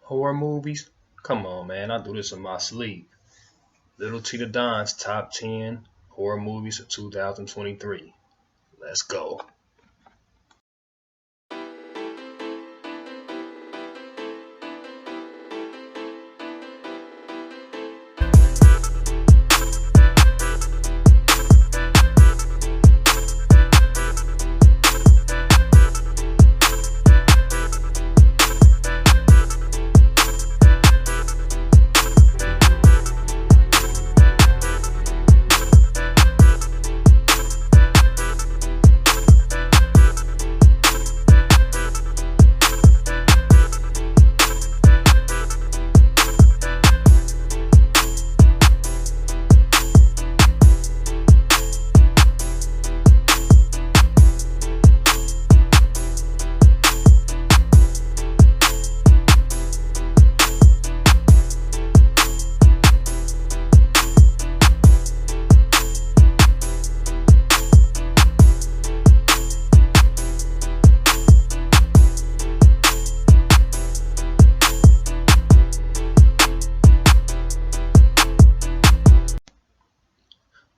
Horror movies? Come on, man. I do this in my sleep. Little Tita Don's top 10 horror movies of 2023. Let's go.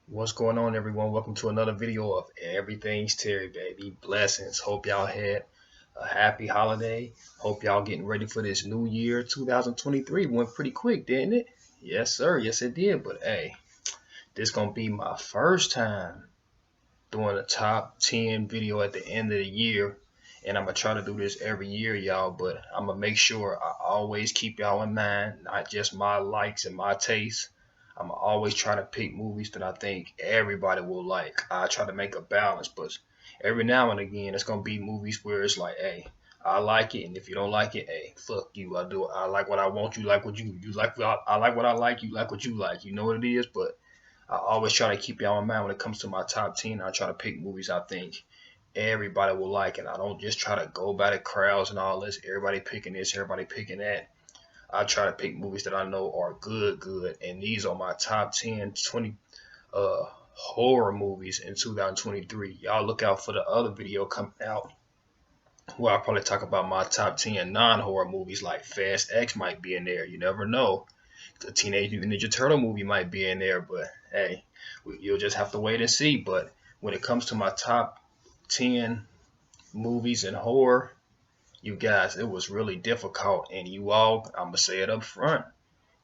What's going on, everyone? Welcome to another video of Everything's Terry, baby. Blessings. Hope y'all had a happy holiday. Hope y'all getting ready for this new year. 2023 went pretty quick, didn't it? Yes, sir. Yes, it did. But hey, this gonna be my first time doing a top 10 video at the end of the year. And I'm gonna try to do this every year, y'all. But I'm gonna make sure I always keep y'all in mind, not just my likes and my tastes. I'm always trying to pick movies that I think everybody will like. I try to make a balance, but every now and again, it's gonna be movies where it's like, hey, I like it, and if you don't like it, hey, fuck you. I like what I want. You like what you like. I like what I like. You like what you like. You know what it is. But I always try to keep y'all in mind when it comes to my top 10. I try to pick movies I think everybody will like, and I don't just try to go by the crowds and all this. Everybody picking this, everybody picking that. I try to pick movies that I know are good, and these are my top 10, 20 horror movies in 2023. Y'all look out for the other video coming out where I'll probably talk about my top 10 non-horror movies, like Fast X might be in there. You never know. The Teenage Mutant Ninja Turtle movie might be in there, but hey, you'll just have to wait and see. But when it comes to my top 10 movies in horror, you guys, it was really difficult, and you all, I'm gonna say it up front,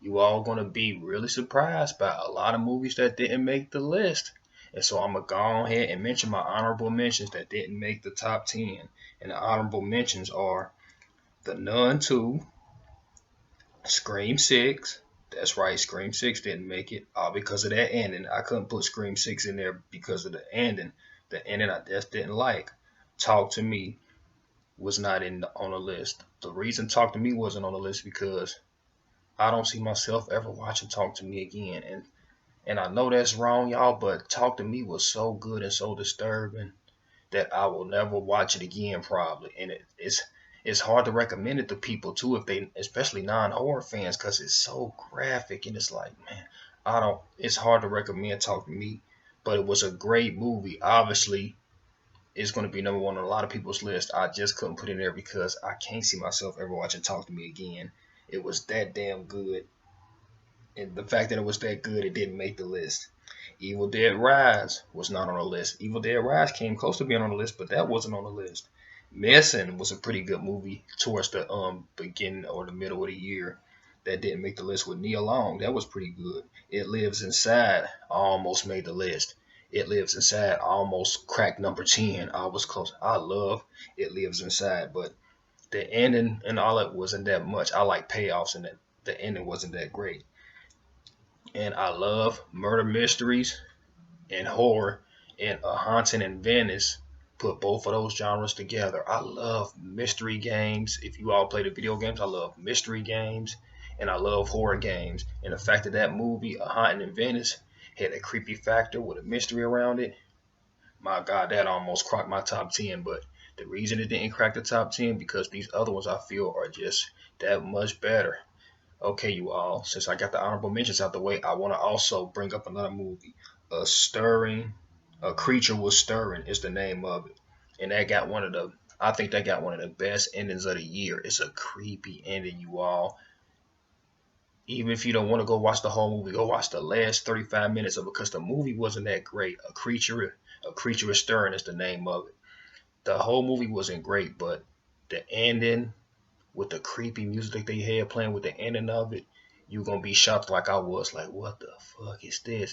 you all gonna be really surprised by a lot of movies that didn't make the list. And so I'm gonna go ahead and mention my honorable mentions that didn't make the top 10. And the honorable mentions are The Nun 2, Scream 6. That's right, Scream 6 didn't make it, all because of that ending. I couldn't put Scream 6 in there because of the ending. The ending I just didn't like. Talk to Me was not on the list. The reason Talk to Me wasn't on the list because I don't see myself ever watching Talk to Me again. And I know that's wrong, y'all, but Talk to Me was so good and so disturbing that I will never watch it again probably. And it's hard to recommend it to people too, if they, especially non-horror fans, because it's so graphic and it's like, man, it's hard to recommend Talk to Me. But it was a great movie. Obviously, it's going to be number one on a lot of people's list. I just couldn't put it in there because I can't see myself ever watching Talk to Me again. It was that damn good. And the fact that it was that good, it didn't make the list. Evil Dead Rise was not on the list. Evil Dead Rise came close to being on the list, but that wasn't on the list. Missing was a pretty good movie towards the beginning or the middle of the year that didn't make the list with Nia Long. That was pretty good. It Lives Inside almost made the list. It Lives Inside almost cracked number 10. I was close. I love It Lives Inside, but the ending and all it wasn't that much. I like payoffs, and the ending wasn't that great. And I love murder mysteries and horror, and A Haunting in Venice put both of those genres together. I love mystery games. If you all play the video games, I love mystery games, and I love horror games. And the fact that that movie, A Haunting in Venice, had a creepy factor with a mystery around it, my God, that almost cracked my top 10. But the reason it didn't crack the top 10 because these other ones I feel are just that much better. Okay, you all, since I got the honorable mentions out the way, I want to also bring up another movie. A Creature Was Stirring is the name of it. And that got one of the I think they got one of the best endings of the year. It's a creepy ending, you all. Even if you don't want to go watch the whole movie, go watch the last 35 minutes of it because the movie wasn't that great. A Creature is Stirring is the name of it. The whole movie wasn't great, but the ending with the creepy music that they had playing with the ending of it, you're gonna be shocked like I was. Like, what the fuck is this?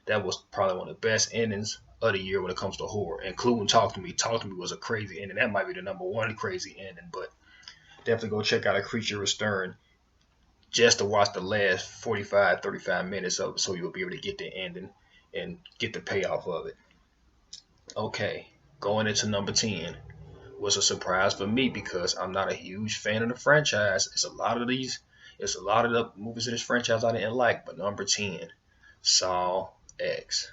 That was probably one of the best endings of the year when it comes to horror, including Talk to Me. Talk to Me was a crazy ending. That might be the number one crazy ending, but definitely go check out A Creature is Stirring just to watch the last 45, 35 minutes of it so you'll be able to get the ending and get the payoff of it. Okay, going into number 10 was a surprise for me because I'm not a huge fan of the franchise. It's a lot of the movies in this franchise I didn't like, but number 10, Saw X.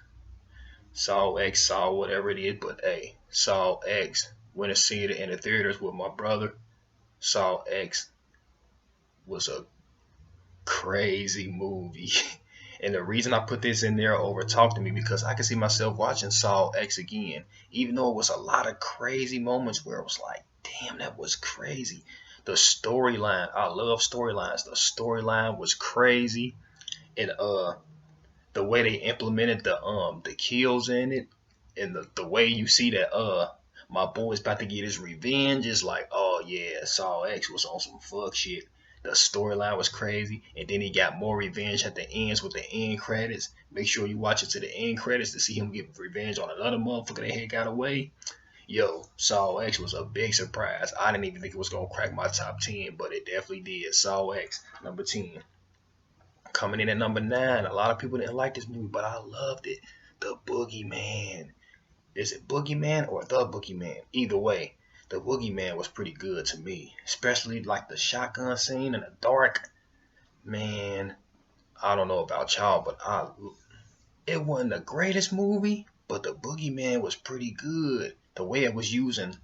Saw X, Saw whatever it is, but hey, Saw X. Went to see it in the theaters with my brother. Saw X was a crazy movie. And the reason I put this in there over Talk to Me because I can see myself watching Saw X again, even though it was a lot of crazy moments where it was like, damn, that was crazy. The storyline, I love storylines. The storyline was crazy, and the way they implemented the kills in it, and the way you see that my boy's about to get his revenge is like, oh yeah, Saw X was on some fuck shit. The storyline was crazy, and then he got more revenge at the ends with the end credits. Make sure you watch it to the end credits to see him get revenge on another motherfucker that had got away. Yo, Saw X was a big surprise. I didn't even think it was gonna crack my top 10, but it definitely did. Saw X, number 10. Coming in at number 9, a lot of people didn't like this movie, but I loved it. The Boogeyman. Is it Boogeyman or The Boogeyman? Either way, The Boogeyman was pretty good to me, especially like the shotgun scene in the dark. Man, I don't know about y'all, but it wasn't the greatest movie, but The Boogeyman was pretty good. The way it was using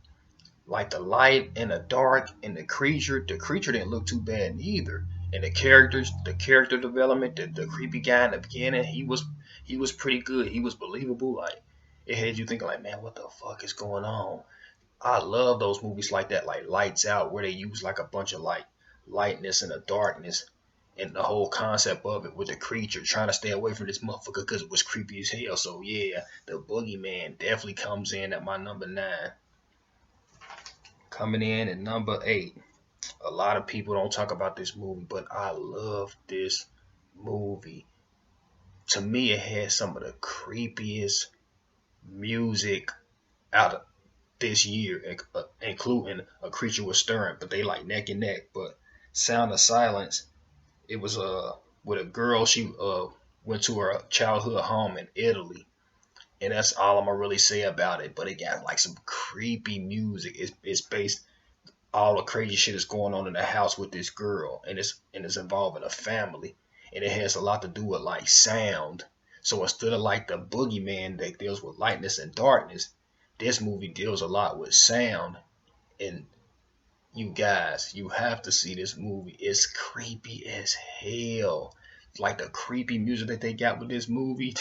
like the light and the dark and the creature didn't look too bad either. And the character development, the creepy guy in the beginning, he was pretty good. He was believable. Like it had you thinking like, man, what the fuck is going on? I love those movies like that, like Lights Out, where they use like a bunch of like lightness and the darkness and the whole concept of it with the creature trying to stay away from this motherfucker because it was creepy as hell. So yeah, the Boogeyman definitely comes in at my number 9. Coming in at number 8. A lot of people don't talk about this movie, but I love this movie. To me, it has some of the creepiest music out of this year, including A Creature Was Stirring, but they like neck and neck. But Sound of Silence, it was with a girl. She went to her childhood home in Italy, and that's all I'm gonna really say about it. But it got like some creepy music. It's based all the crazy shit is going on in the house with this girl, and it's involving a family, and it has a lot to do with like sound. So instead of like the Boogeyman that deals with lightness and darkness, this movie deals a lot with sound. And you guys, you have to see this movie. It's creepy as hell. Like the creepy music that they got with this movie.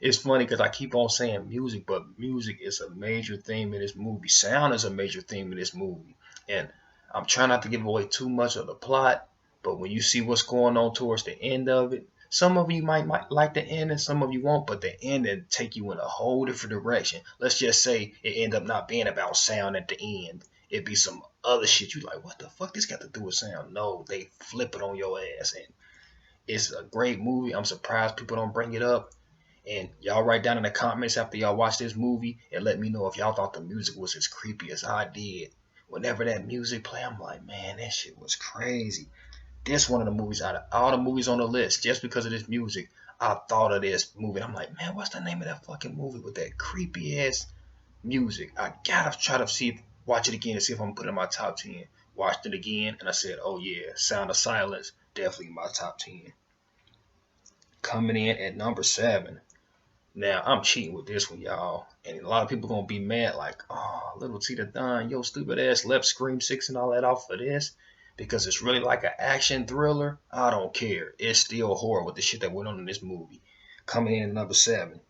It's funny because I keep on saying music, but music is a major theme in this movie. Sound is a major theme in this movie. And I'm trying not to give away too much of the plot, but when you see what's going on towards the end of it, some of you might like the end and some of you won't, but the end will take you in a whole different direction. Let's just say it end up not being about sound at the end. It'd be some other shit. You like, what the fuck this got to do with sound? No, they flip it on your ass. And it's a great movie. I'm surprised people don't bring it up. And y'all write down in the comments after y'all watch this movie and let me know if y'all thought the music was as creepy as I did. Whenever that music play, I'm like, man, that shit was crazy. This one of the movies out of all the movies on the list, just because of this music, I thought of this movie. I'm like, man, what's the name of that fucking movie with that creepy ass music? I gotta try to watch it again to see if I'm gonna put it in my top 10. Watched it again and I said, oh yeah, Sound of Silence, definitely in my top 10. Coming in at number 7. Now, I'm cheating with this one, y'all. And a lot of people gonna be mad like, oh, little Tita Dunn, yo, stupid ass left Scream 6 and all that off for this. Because it's really like an action thriller. I don't care. It's still horror with the shit that went on in this movie. Coming in at number 7.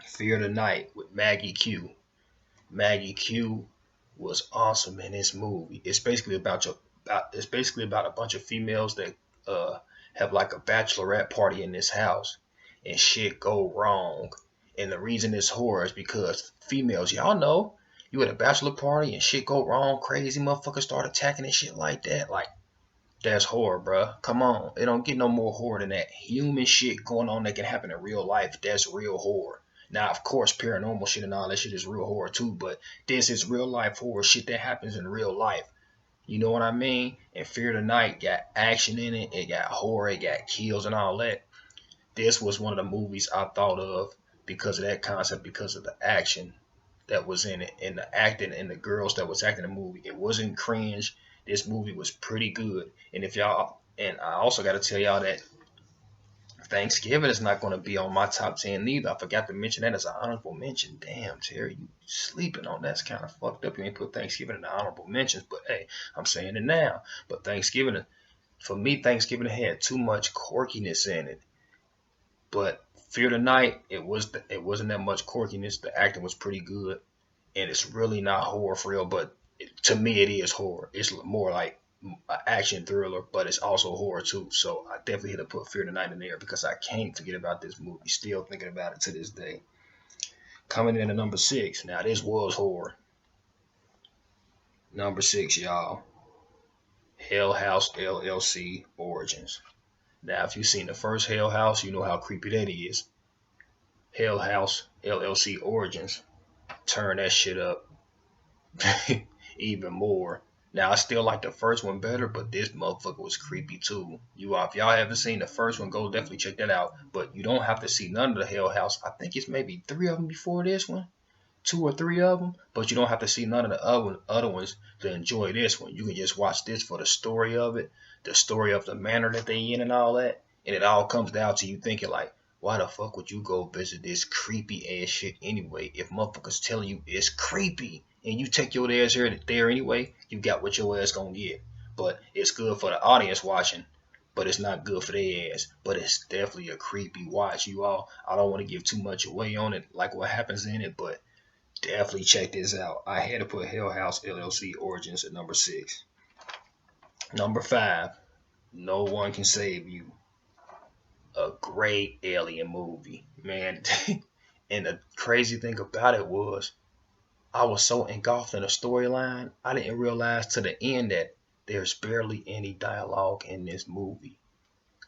Fear the Night with Maggie Q. Maggie Q was awesome in this movie. It's basically about a bunch of females that uh have like a bachelorette party in this house, and shit go wrong. And the reason it's horror is because females, y'all know, you at a bachelor party and shit go wrong, crazy motherfuckers start attacking and shit like that. Like, that's horror, bruh. Come on. It don't get no more horror than that. Human shit going on that can happen in real life. That's real horror. Now, of course, paranormal shit and all that shit is real horror too, but this is real life horror shit that happens in real life. You know what I mean? And Fear the Night got action in it. It got horror. It got kills and all that. This was one of the movies I thought of because of that concept, because of the action that was in it and the acting and the girls that was acting in the movie. It wasn't cringe. This movie was pretty good. And if y'all, and I also got to tell y'all that Thanksgiving is not going to be on my top 10 neither. I forgot to mention that as an honorable mention. Damn, Terry, you sleeping on that's kind of fucked up. You ain't put Thanksgiving in the honorable mentions, but hey, I'm saying it now. But Thanksgiving, for me, Thanksgiving had too much quirkiness in it. But Fear the Night, it wasn't that much quirkiness. The acting was pretty good, and it's really not horror for real. But to me, it is horror. It's more like an action thriller, but it's also horror too. So I definitely had to put Fear the Night in there because I can't forget about this movie. Still thinking about it to this day. Coming in at number 6. Now this was horror. Number 6, y'all. Hell House LLC Origins. Now, if you've seen the first Hell House, you know how creepy that is. Hell House LLC Origins. Turn that shit up even more. Now, I still like the first one better, but this motherfucker was creepy too. If y'all haven't seen the first one, go definitely check that out. But you don't have to see none of the Hell House. I think it's maybe 3 of them before this one, 2 or 3 of them. But you don't have to see none of the other ones to enjoy this one. You can just watch this for the story of it, the story of the manor that they in and all that. And it all comes down to you thinking like, why the fuck would you go visit this creepy ass shit anyway? If motherfuckers telling you it's creepy and you take your ass there anyway, you got what your ass gonna get. But it's good for the audience watching, but it's not good for their ass. But it's definitely a creepy watch, you all. I don't want to give too much away on it, like what happens in it, but definitely check this out. I had to put Hell House LLC Origins at number 6. Number 5, No One Can Save You. A great alien movie, man. And the crazy thing about it was, I was so engulfed in the storyline, I didn't realize to the end that there's barely any dialogue in this movie.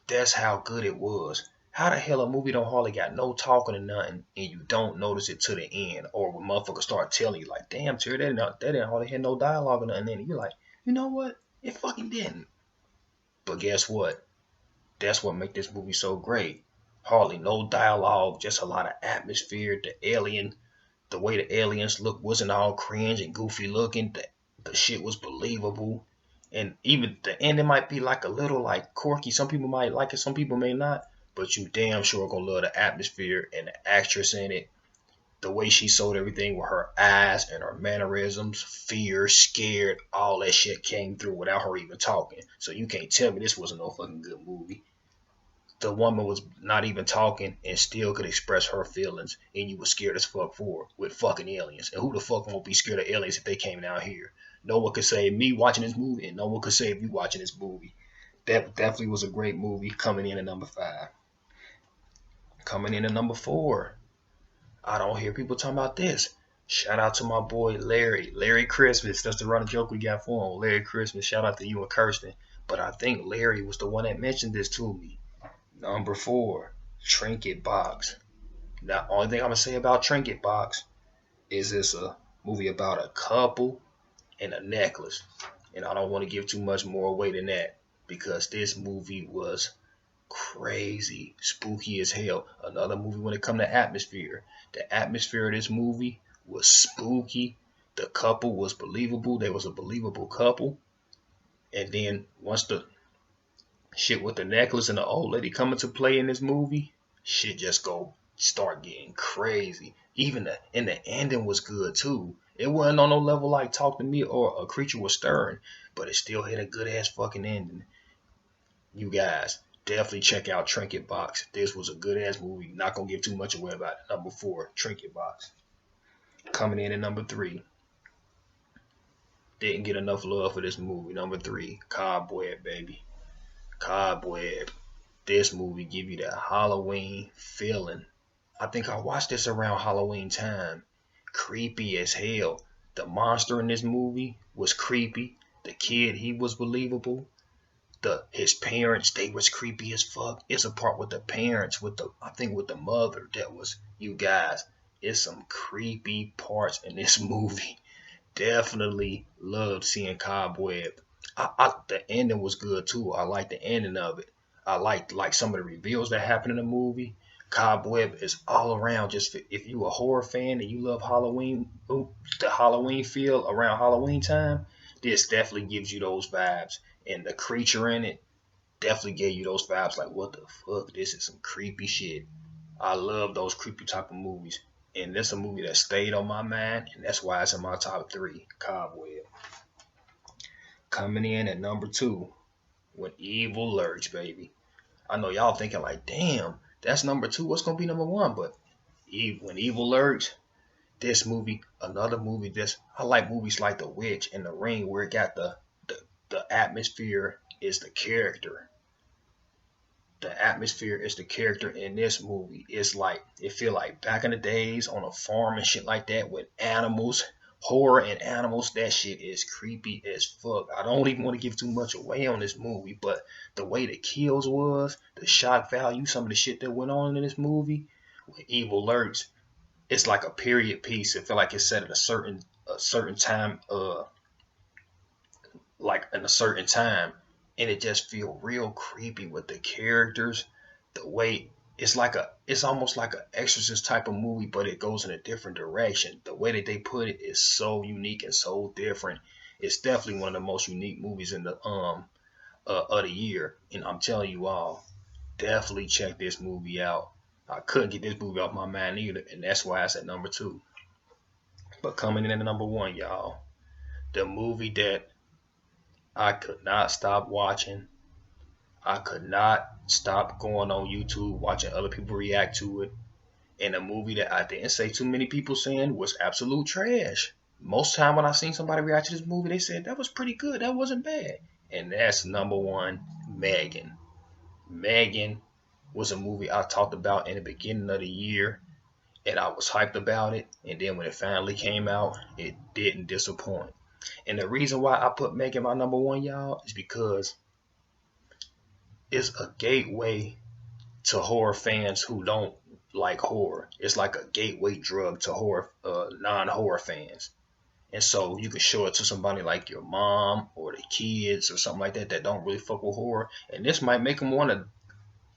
That's how good it was. How the hell a movie don't hardly got no talking or nothing, and you don't notice it to the end, or when motherfuckers start telling you like, "Damn, Terry, that didn't hardly have no dialogue or nothing," and you're like, you know what? It fucking didn't. But guess what? That's what make this movie so great. Hardly no dialogue, just a lot of atmosphere. The way the aliens look wasn't all cringe and goofy looking. The shit was believable. And even the ending might be like a little like quirky. Some people might like it, some people may not. But you damn sure gonna love the atmosphere and the actress in it. The way she sold everything with her eyes and her mannerisms, fear, scared, all that shit came through without her even talking. So you can't tell me this wasn't no fucking good movie. The woman was not even talking and still could express her feelings, and you were scared as fuck for her with fucking aliens. And who the fuck won't be scared of aliens if they came down here? No one could save me watching this movie, and no one could save you watching this movie. That definitely was a great movie. Coming in at number 5. Coming in at number 4. I don't hear people talking about this. Shout out to my boy Larry Christmas. That's the running joke we got for him. Larry Christmas. Shout out to you and Kirsten. But I think Larry was the one that mentioned this to me. Number 4, Trinket Box. Now, only thing I'm gonna say about Trinket Box is it's a movie about a couple and a necklace, and I don't want to give too much more away than that because this movie was crazy, spooky as hell. Another movie when it come to atmosphere. The atmosphere of this movie was spooky. The couple was believable. They was a believable couple, and then once the shit with the necklace and the old lady coming to play in this movie, shit just go start getting crazy. Even the ending was good too. It wasn't on no level like Talk to Me or A Creature Was Stirring, but it still had a good ass fucking ending. You guys definitely check out Trinket Box. This was a good ass movie. Not gonna give too much away about it. Number 4, Trinket Box. Coming in at number 3, Didn't get enough love for this movie. Number 3, Cobweb, baby. Cobweb. This movie give you that Halloween feeling. I think I watched this around Halloween time. Creepy as hell. The monster in this movie was creepy. The kid, he was believable. His parents, they was creepy as fuck. It's a part with the parents, I think with the mother that was, you guys, it's some creepy parts in this movie. Definitely loved seeing Cobweb. The ending was good too. I liked the ending of it. I liked like some of the reveals that happened in the movie. Cobweb is all around. Just if you a horror fan and you love Halloween, the Halloween feel around Halloween time, this definitely gives you those vibes. And the creature in it definitely gave you those vibes. Like what the fuck? This is some creepy shit. I love those creepy type of movies. And this is a movie that stayed on my mind, and that's why it's in my top 3. Cobweb. Coming in at number 2, When Evil Lurks, baby. I know y'all thinking like, damn, that's number 2. What's gonna be number 1? But When Evil Lurks, this movie, another movie. I like movies like The Witch and The Ring, where it got the atmosphere is the character. The atmosphere is the character in this movie. It's like it feel like back in the days on a farm and shit like that with animals, horror and animals. That shit is creepy as fuck. I don't even want to give too much away on this movie, but the way the kills was, the shock value, some of the shit that went on in this movie, with Evil Lurks, it's like a period piece. It feel like it's set at a certain time, like in a certain time, and it just feel real creepy with the characters. The way it's almost like an exorcist type of movie, but it goes in a different direction. The way that they put it is so unique and so different. It's definitely one of the most unique movies in the of the year, and I'm telling you all, definitely check this movie out. I couldn't get this movie off my mind either, and that's why it's at number 2. But coming in at number 1, y'all, the movie that I could not stop watching. I could not stop going on YouTube watching other people react to it. And a movie that I didn't say too many people saying was absolute trash. Most time when I seen somebody react to this movie, they said that was pretty good. That wasn't bad. And that's number 1, Megan. Megan was a movie I talked about in the beginning of the year, and I was hyped about it. And then when it finally came out, it didn't disappoint. And the reason why I put Megan my number 1, y'all, is because it's a gateway to horror fans who don't like horror. It's like a gateway drug to horror, non-horror fans. And so you can show it to somebody like your mom or the kids or something like that that don't really fuck with horror, and this might make them want to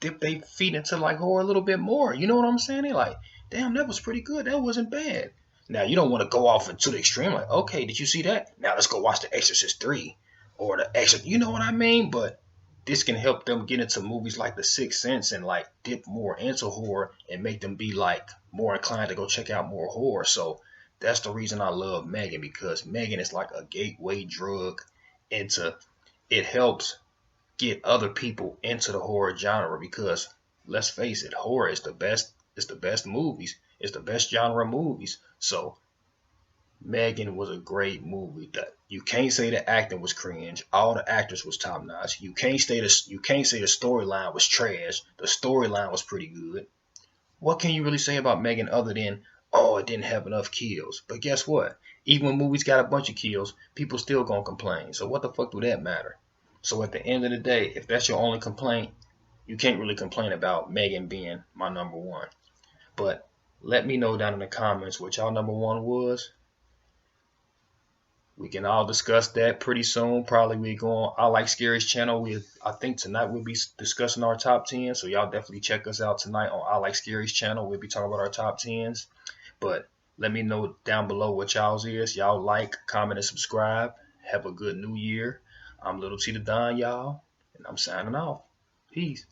dip their feet into like horror a little bit more. You know what I'm saying? They're like, damn, that was pretty good. That wasn't bad. Now you don't want to go off into the extreme. Like, okay, did you see that? Now let's go watch The Exorcist 3 or The Exorcist. You know what I mean? But this can help them get into movies like The Sixth Sense and like dip more into horror and make them be like more inclined to go check out more horror. So that's the reason I love Megan, because Megan is like a gateway drug into, it helps get other people into the horror genre, because let's face it, horror is the best. It's the best movies. It's the best genre of movies. So Megan was a great movie. That you can't say the acting was cringe. All the actors was top notch. You can't say the storyline was trash. The storyline was pretty good. What can you really say about Megan other than, oh, it didn't have enough kills? But guess what? Even when movies got a bunch of kills, people still gonna complain. So what the fuck do that matter? So at the end of the day, if that's your only complaint, you can't really complain about Megan being my number 1. But let me know down in the comments what y'all number 1 was. We can all discuss that pretty soon. Probably we go on I Like Scary's channel. I think tonight we'll be discussing our top 10. So y'all definitely check us out tonight on I Like Scary's channel. We'll be talking about our top 10s. But let me know down below what y'all's is. Y'all like, comment, and subscribe. Have a good new year. I'm Little T the Don, y'all, and I'm signing off. Peace.